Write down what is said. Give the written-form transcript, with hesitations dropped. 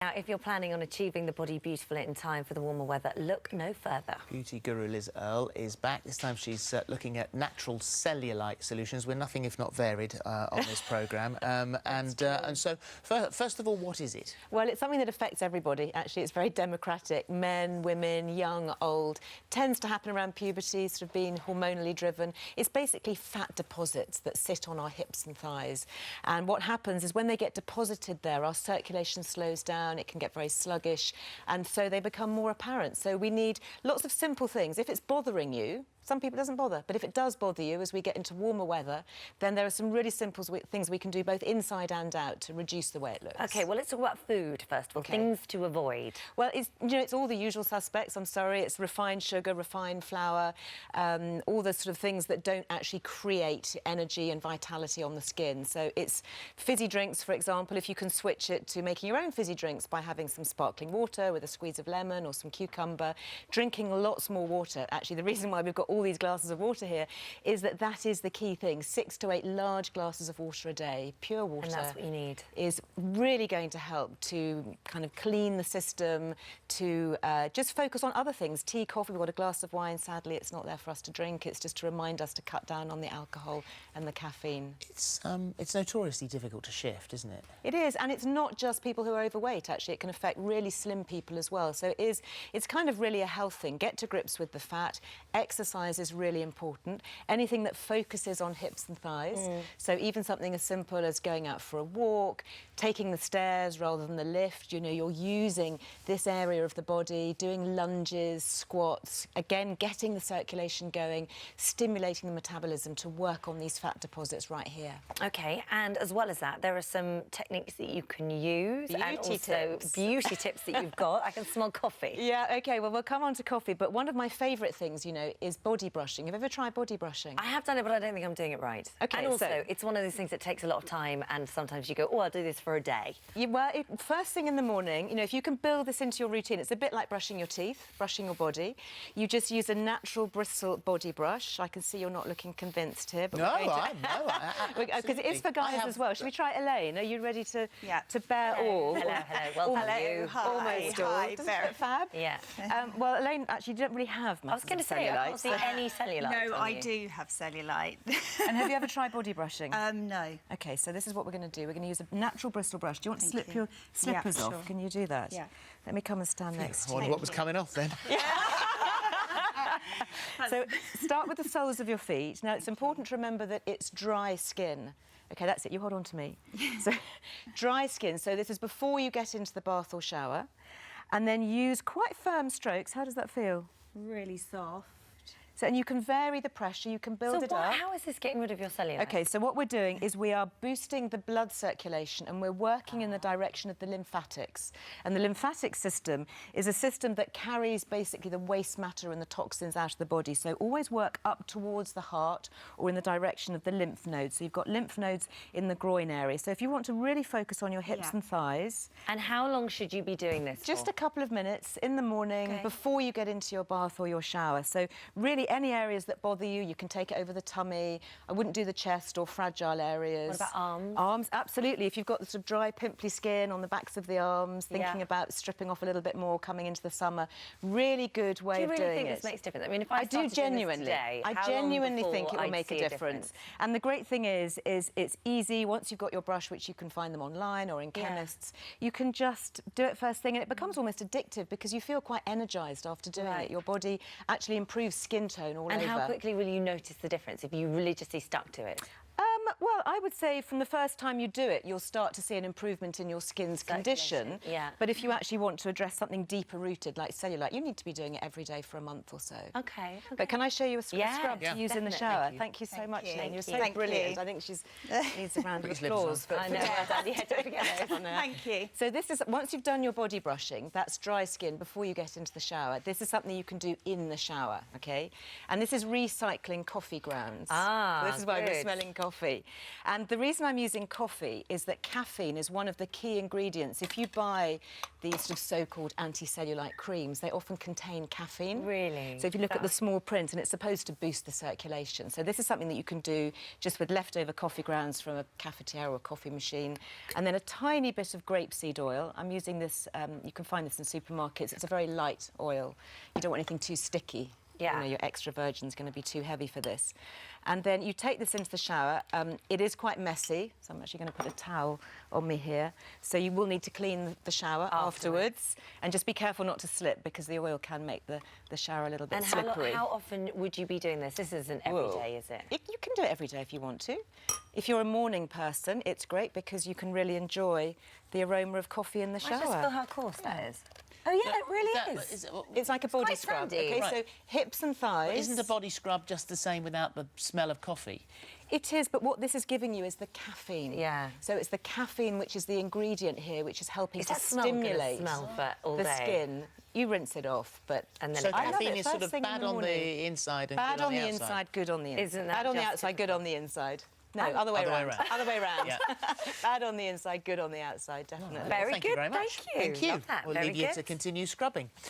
Now, if you're planning on achieving the body beautiful in time for the warmer weather, look no further. Beauty guru Liz Earle is back. This time she's looking at natural cellulite solutions. We're nothing if not varied on this programme. And so, first of all, what is it? Well, it's something that affects everybody, actually. It's very democratic. Men, women, young, old. Tends to happen around puberty, sort of being hormonally driven. It's basically fat deposits that sit on our hips and thighs. And what happens is when they get deposited there, our circulation slows down. It can get very sluggish, and so they become more apparent. So we need lots of simple things. If it's bothering you, some people it doesn't bother, but if it does bother you as we get into warmer weather, then there are some really simple things we can do both inside and out to reduce the way it looks. OK, well, let's talk about food first of all, things to avoid. Well, it's all the usual suspects, I'm sorry. It's refined sugar, refined flour, all the sort of things that don't actually create energy and vitality on the skin. So it's fizzy drinks, for example, if you can switch it to making your own fizzy drinks by having some sparkling water with a squeeze of lemon or some cucumber, drinking lots more water. Actually, the reason why we've got all these glasses of water here is that is the key thing. 6 to 8 large glasses of water a day, pure water. And that's what you need. Is really going to help to kind of clean the system, to just focus on other things. Tea, coffee, we've got a glass of wine. Sadly, it's not there for us to drink. It's just to remind us to cut down on the alcohol and the caffeine. It's notoriously difficult to shift, isn't it? It is, and it's not just people who are overweight, actually. It can affect really slim people as well. So it's kind of really a health thing. Get to grips with the fat. Exercise is really important. Anything that focuses on hips and thighs. So even something as simple as going out for a walk, taking the stairs rather than the lift. You know, you're using this area of the body, doing lunges, squats, again, getting the circulation going, stimulating the metabolism to work on these fat deposits right here. OK, and as well as that, there are some techniques that you can use and also beauty tips that you've got. I can smell coffee. Yeah, OK, well, we'll come on to coffee, but one of my favourite things, you know, is body brushing. Have you ever tried body brushing? I have done it, but I don't think I'm doing it right. OK, and also, it's one of those things that takes a lot of time, and sometimes you go, oh, I'll do this for a day. First thing in the morning, you know, if you can build this into your routine, it's a bit like brushing your teeth, brushing your body. You just use a natural Bristle body brush. I can see you're not looking convinced here. But because it is for guys as well. Should we try Elaine? Are you ready to bear all? Hello, hello. Welcome you. Hi. Almost all. Doesn't it look fab? Yeah. Well, Elaine, actually, you don't really have much. I was going to say, I can't see any cellulite. No, I do have cellulite. And have you ever tried body brushing? No. OK, so this is what we're going to do. We're going to use a natural Bristle brush. Do you want to slip your slippers off? Sure. Can you do that? Yeah. Let me come and stand next to you. I wonder what was coming off then. So start with the soles of your feet. Now, it's important to remember that it's dry skin. OK, that's it. You hold on to me. So dry skin. So this is before you get into the bath or shower. And then use quite firm strokes. How does that feel? Really soft. So, and you can vary the pressure, you can build it up. How is this getting rid of your cellulite? OK, so what we're doing is we are boosting the blood circulation and we're working in the direction of the lymphatics. And the lymphatic system is a system that carries basically the waste matter and the toxins out of the body. So always work up towards the heart or in the direction of the lymph nodes. So you've got lymph nodes in the groin area. So if you want to really focus on your hips and thighs... And how long should you be doing this Just a couple of minutes in the morning before you get into your bath or your shower. So really any areas that bother you, you can take it over the tummy. I wouldn't do the chest or fragile areas. What about arms? Arms, absolutely. If you've got the sort of dry, pimply skin on the backs of the arms, thinking about stripping off a little bit more coming into the summer, really good way of doing it. Do you really think this makes a difference? I mean, if I do genuinely. Today, I genuinely think it will make a difference. And the great thing is it's easy. Once you've got your brush, which you can find them online or in chemists, you can just do it first thing, and it becomes almost addictive because you feel quite energised after doing it. Your body actually improves skin tone all over. And how quickly will you notice the difference if you religiously stuck to it? Well, I would say from the first time you do it, you'll start to see an improvement in your skin's condition. Yeah. But if you actually want to address something deeper rooted like cellulite, you need to be doing it every day for a month or so. OK. But can I show you a scrub to use in the shower? Thank you so much, Elaine. You're so brilliant. I think she needs a round of applause. I know, don't forget those. Thank you. So this is, once you've done your body brushing, that's dry skin before you get into the shower. This is something you can do in the shower, OK? And this is recycling coffee grounds. Ah, so this is why we're smelling coffee. And the reason I'm using coffee is that caffeine is one of the key ingredients. If you buy these sort of so-called anti-cellulite creams, they often contain caffeine. Really? So if you look at the small print, and it's supposed to boost the circulation. So this is something that you can do just with leftover coffee grounds from a cafetiere or a coffee machine. And then a tiny bit of grapeseed oil. I'm using this, you can find this in supermarkets. It's a very light oil. You don't want anything too sticky. Yeah. You know, your extra virgin's going to be too heavy for this. And then you take this into the shower. It is quite messy, so I'm actually going to put a towel on me here. So you will need to clean the shower afterwards. And just be careful not to slip, because the oil can make the shower a little bit slippery. And how often would you be doing this? This isn't every day, is it? You can do it every day if you want to. If you're a morning person, it's great because you can really enjoy the aroma of coffee in the shower. I just feel how coarse that is. Oh, yeah, it really is. It's like a body quite scrub. sandy. Okay, Right. so hips and thighs. Isn't a body scrub just the same without the smell of coffee? It is, but what this is giving you is the caffeine. Yeah. So it's the caffeine which is the ingredient here, which is helping Is to that smell gonna stimulate smell for all the day? skin. You rinse it off, but And then So it I love caffeine it is sort first of thing in bad the on morning. the inside and bad good on the outside. inside, good on the inside. Isn't that bad on the just outside, good on the inside? No, Oh. other way Other way around. around. Other way around. Yeah. Bad on the inside, good on the outside, definitely. Very Thank good, you very much. thank you. Thank you. Love that, We'll very leave you good. to continue scrubbing.